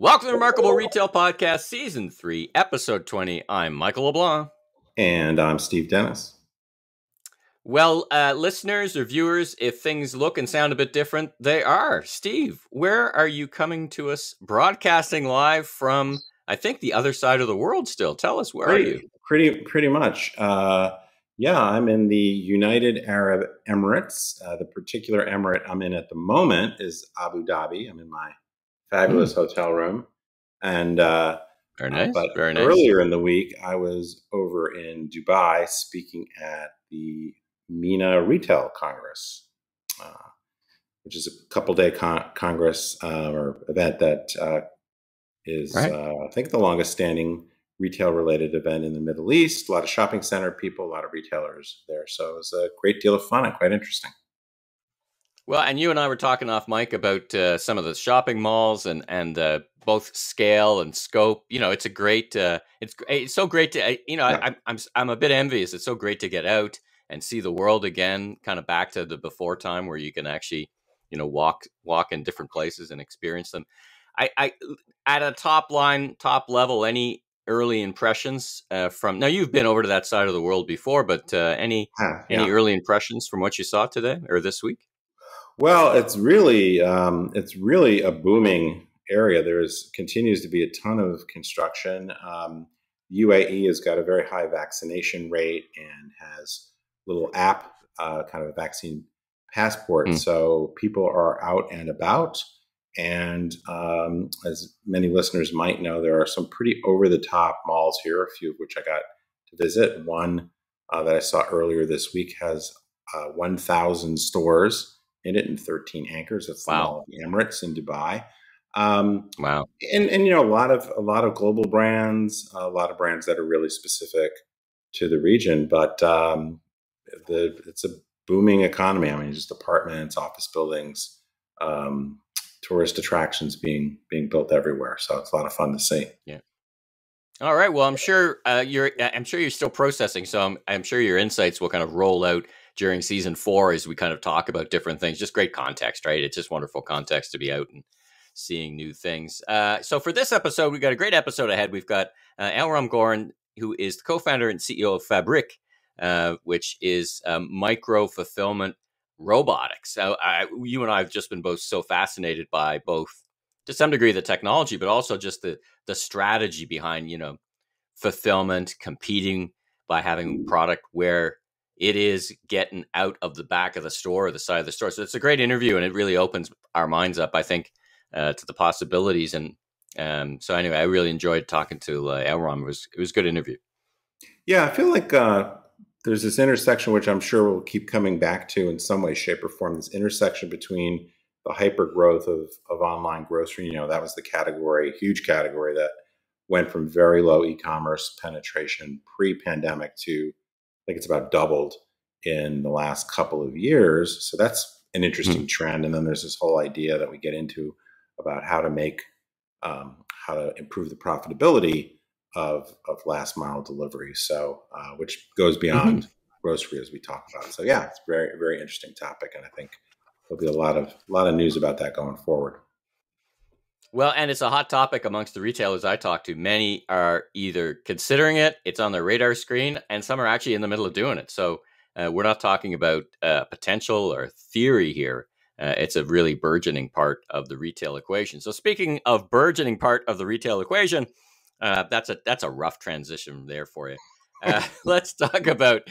Welcome to the Remarkable Retail Podcast, Season 3, Episode 20. I'm Michael LeBlanc. And I'm Steve Dennis. Well, listeners or viewers, if things look and sound a bit different, they are. Steve, where are you coming to us broadcasting live from, I think, the other side of the world still? Tell us, where are you? Pretty much. I'm in the United Arab Emirates. The particular emirate I'm in at the moment is Abu Dhabi. I'm in my fabulous hotel room. And Very nice. But Very nice. Earlier in the week, I was over in Dubai speaking at the MENA Retail Congress, which is a couple-day congress or event that is, I think, the longest-standing retail-related event in the Middle East. A lot of shopping center people, a lot of retailers there. So it was a great deal of fun and quite interesting. Well, and you and I were talking off mic about some of the shopping malls and both scale and scope. You know, it's a great. It's so great to. I'm a bit envious. It's so great to get out and see the world again, kind of back to the before time where you can actually, walk in different places and experience them. I at a top level, any early impressions from now? You've been over to that side of the world before, but any early impressions from what you saw today or this week? Well, it's really a booming area. Continues to be a ton of construction. UAE has got a very high vaccination rate and has a little app, kind of a vaccine passport. So people are out and about. And as many listeners might know, there are some pretty over-the-top malls here, a few of which I got to visit. One that I saw earlier this week has 1,000 stores in it and 13 anchors. It's the Mall of the Emirates in Dubai. Wow. And a lot of global brands, a lot of brands that are really specific to the region. But it's a booming economy. I mean, just apartments, office buildings, tourist attractions being built everywhere. So it's a lot of fun to see. Yeah. All right. Well, I'm sure you're still processing. So I'm sure your insights will kind of roll out during season 4 as we kind of talk about different things. Just great context, right? It's just wonderful context to be out and seeing new things. So for this episode, we've got a great episode ahead. We've got Elram Goren, who is the co-founder and CEO of Fabric, which is micro fulfillment robotics. So you and I have just been both so fascinated by both, to some degree, the technology, but also just the strategy behind, fulfillment, competing by having product where it is getting out of the back of the store or the side of the store. So it's a great interview, and it really opens our minds up, I think, to the possibilities. And so anyway, I really enjoyed talking to Elram. It was a good interview. Yeah, I feel like there's this intersection, which I'm sure we'll keep coming back to in some way, shape, or form, this intersection between the hyper growth of online grocery. That was the category, huge category that went from very low e-commerce penetration pre-pandemic to, I think it's about doubled in the last couple of years. So that's an interesting trend. And then there's this whole idea that we get into about how to improve the profitability of last mile delivery. So, which goes beyond grocery, as we talk about. So yeah, it's a very, very interesting topic. And I think there'll be a lot of news about that going forward. Well, and it's a hot topic amongst the retailers I talk to. Many are either considering it, it's on their radar screen, and some are actually in the middle of doing it. So we're not talking about potential or theory here. It's a really burgeoning part of the retail equation. So speaking of burgeoning part of the retail equation, that's a rough transition there for you. Let's talk about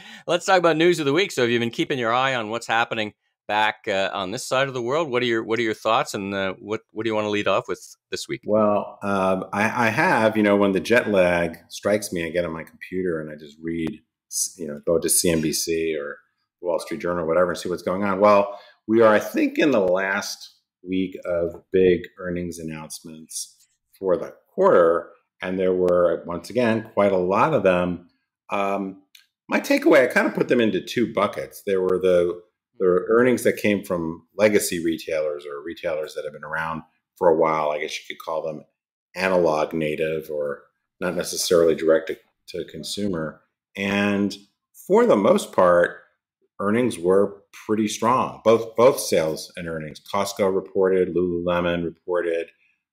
news of the week. So have you been keeping your eye on what's happening back on this side of the world? What are your thoughts, and what do you want to lead off with this week? Well, I have, when the jet lag strikes me, I get on my computer and I just read, go to CNBC or Wall Street Journal or whatever and see what's going on. Well, we are, I think, in the last week of big earnings announcements for the quarter, and there were, once again, quite a lot of them. My takeaway, I kind of put them into two buckets. There were the earnings that came from legacy retailers or retailers that have been around for a while. I guess you could call them analog native or not necessarily direct to consumer. And for the most part, earnings were pretty strong, both sales and earnings. Costco reported, Lululemon reported,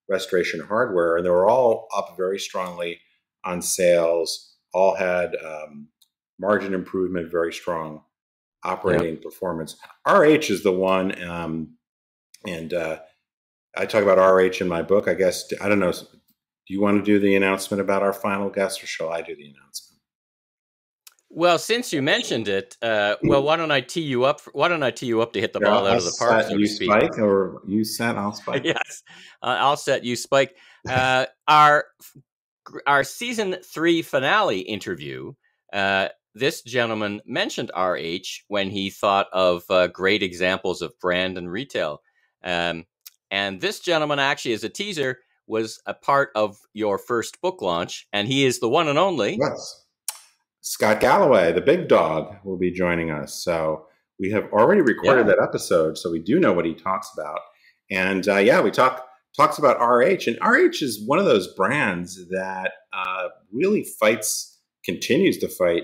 restoration hardware, and they were all up very strongly on sales, all had margin improvement, very strong operating performance. RH is the one, and I talk about RH in my book. I guess, I don't know, do you want to do the announcement about our final guest, or shall I do the announcement? Well, since you mentioned it, why don't I tee you up? Why don't I tee you up to hit the ball out of the park, so to speak? Spike, or you set, I'll spike. Yes, I'll set, you spike. Our season 3 finale interview. This gentleman mentioned RH when he thought of great examples of brand and retail. And this gentleman, actually, as a teaser, was a part of your first book launch, and he is the one and only. Yes. Scott Galloway, the big dog, will be joining us. So we have already recorded that episode, so we do know what he talks about. And we talks about RH, and RH is one of those brands that really continues to fight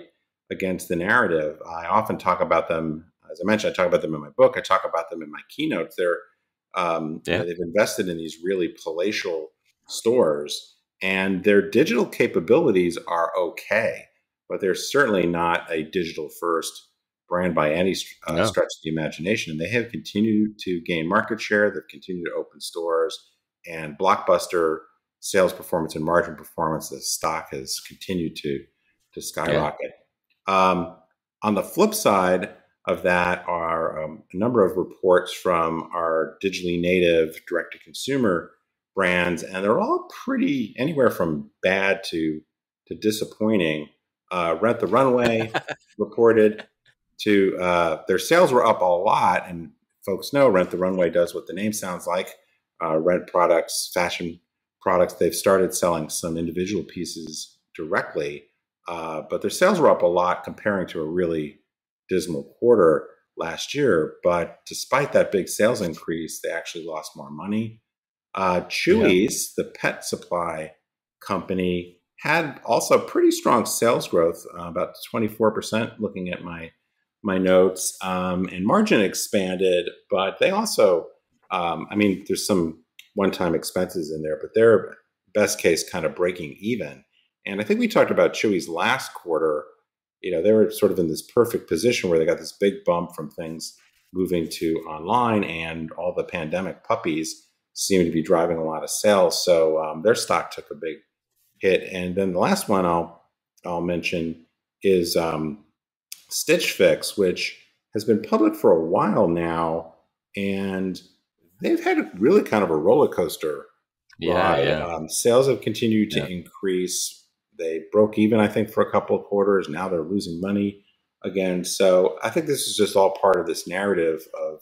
against the narrative. I often talk about them, as I mentioned, I talk about them in my book. I talk about them in my keynotes. They've invested in these really palatial stores, and their digital capabilities are okay, but they're certainly not a digital first brand by any stretch of the imagination. And they have continued to gain market share. They've continued to open stores, and blockbuster sales performance and margin performance. The stock has continued to skyrocket. On the flip side of that are a number of reports from our digitally native direct-to-consumer brands, and they're all pretty anywhere from bad to disappointing. Rent the Runway reported their sales were up a lot, and folks know Rent the Runway does what the name sounds like, rent products, fashion products. They've started selling some individual pieces directly, but their sales were up a lot comparing to a really dismal quarter last year. But despite that big sales increase, they actually lost more money. Chewy's, the pet supply company, had also pretty strong sales growth, about 24%, looking at my notes, and margin expanded. But they also, there's some one-time expenses in there, but they're best case kind of breaking even. And I think we talked about Chewy's last quarter. They were sort of in this perfect position where they got this big bump from things moving to online, and all the pandemic puppies seem to be driving a lot of sales. So their stock took a big hit. And then the last one I'll mention is Stitch Fix, which has been public for a while now, and they've had really kind of a roller coaster ride. Sales have continued to increase. They broke even, I think, for a couple of quarters. Now they're losing money again. So I think this is just all part of this narrative of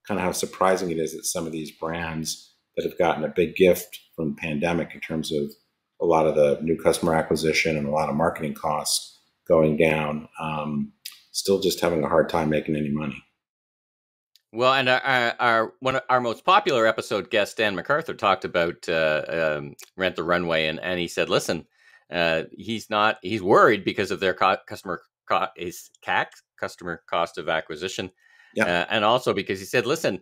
kind of how surprising it is that some of these brands that have gotten a big gift from the pandemic in terms of a lot of the new customer acquisition and a lot of marketing costs going down, still just having a hard time making any money. Well, and our most popular episode guest, Dan MacArthur, talked about Rent the Runway, and he said, listen, he's worried because of their customer cost of acquisition, and also because he said, listen,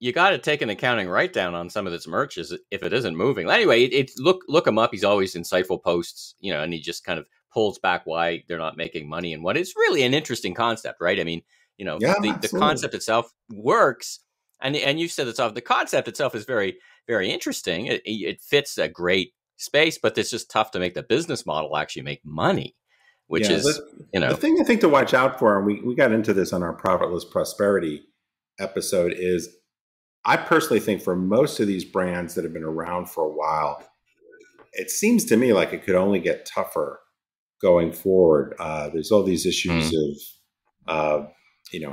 you got to take an accounting write down on some of this merch if it isn't moving. Anyway, look him up. He's always insightful posts, and he just kind of pulls back why they're not making money and what is really an interesting concept, right? I mean, the concept itself works, and you said itself. The concept itself is very, very interesting. It fits a great space, but it's just tough to make the business model actually make money, which is the thing I think to watch out for. And we got into this on our Profitless Prosperity episode. Is I personally think for most of these brands that have been around for a while, it seems to me like it could only get tougher going forward. There's all these issues of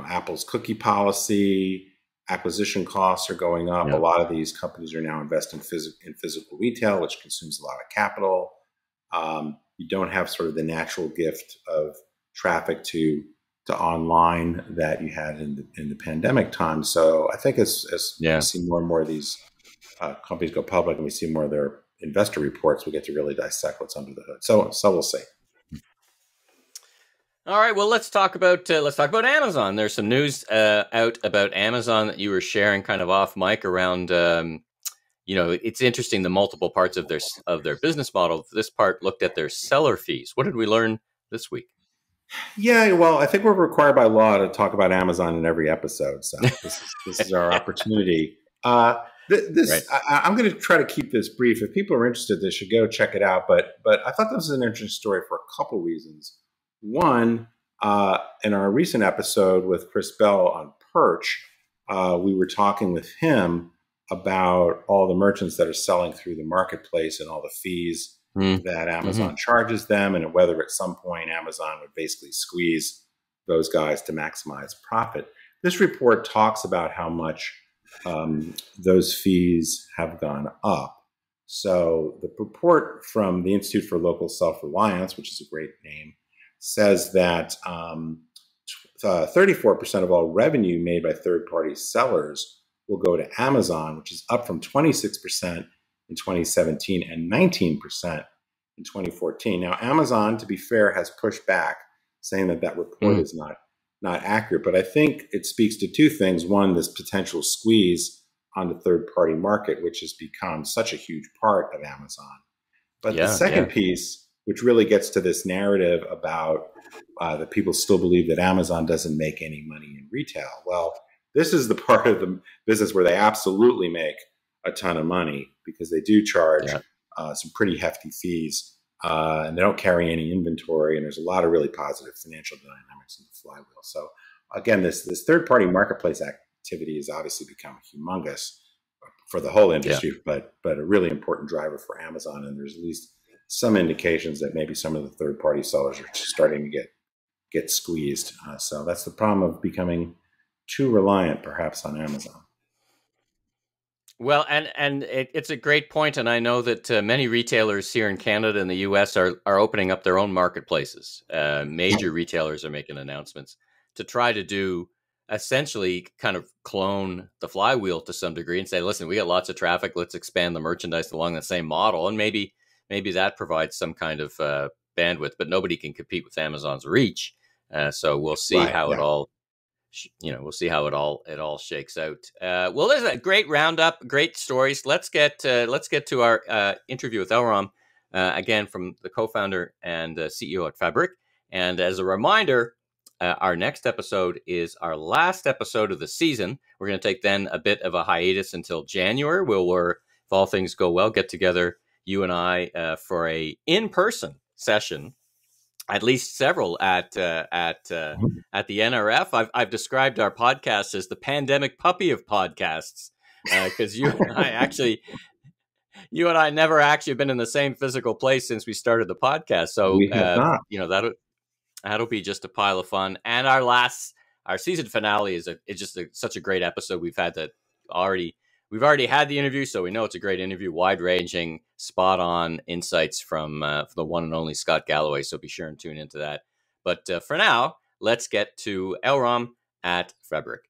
Apple's cookie policy, acquisition costs are going up. A lot of these companies are now investing in physical retail, which consumes a lot of capital. You don't have sort of the natural gift of traffic to online that you had in the pandemic time. So I think as we see more and more of these companies go public, and we see more of their investor reports, we get to really dissect what's under the hood. So we'll see. All right, well, let's talk about Amazon. There's some news out about Amazon that you were sharing kind of off mic around it's interesting, the multiple parts of their business model. This part looked at their seller fees. What did we learn this week? Yeah, well, I think we're required by law to talk about Amazon in every episode. So this is our opportunity. Right. I'm going to try to keep this brief. If people are interested, they should go check it out. But I thought this was an interesting story for a couple reasons. One, in our recent episode with Chris Bell on Perch, we were talking with him about all the merchants that are selling through the marketplace and all the fees that Amazon charges them, and whether at some point Amazon would basically squeeze those guys to maximize profit. This report talks about how much those fees have gone up. So the report from the Institute for Local Self-Reliance, which is a great name, says that 34% of all revenue made by third-party sellers will go to Amazon, which is up from 26% in 2017 and 19% in 2014. Now, Amazon, to be fair, has pushed back, saying that report is not accurate. But I think it speaks to two things. One, this potential squeeze on the third-party market, which has become such a huge part of Amazon. But the second piece, which really gets to this narrative about that people still believe that Amazon doesn't make any money in retail. Well, this is the part of the business where they absolutely make a ton of money, because they do charge some pretty hefty fees, and they don't carry any inventory, and there's a lot of really positive financial dynamics in the flywheel. So again, this third-party marketplace activity has obviously become humongous for the whole industry, but a really important driver for Amazon. And there's at least some indications that maybe some of the third-party sellers are starting to get squeezed. So that's the problem of becoming too reliant, perhaps, on Amazon. Well, and it's a great point, and I know that many retailers here in Canada and the U.S. are opening up their own marketplaces. Major retailers are making announcements to try to do essentially kind of clone the flywheel to some degree and say, listen, we got lots of traffic, let's expand the merchandise along the same model, and maybe that provides some kind of bandwidth, but nobody can compete with Amazon's reach. So we'll see how it all. We'll see how it all shakes out. Well, there's a great roundup, great stories. Let's get to our interview with Elram, again, from the co-founder and CEO at Fabric. And as a reminder, our next episode is our last episode of the season. We're going to take then a bit of a hiatus until January. We'll, if all things go well, get together, you and I, for a in-person session. At least several at the NRF. I've described our podcast as the pandemic puppy of podcasts, because you and I never actually been in the same physical place since we started the podcast. So that'll be just a pile of fun. And our season finale is just such a great episode. We've already had the interview, so we know it's a great interview, wide-ranging, spot-on insights from the one and only Scott Galloway, so be sure and tune into that. But for now, let's get to Elram at Fabric.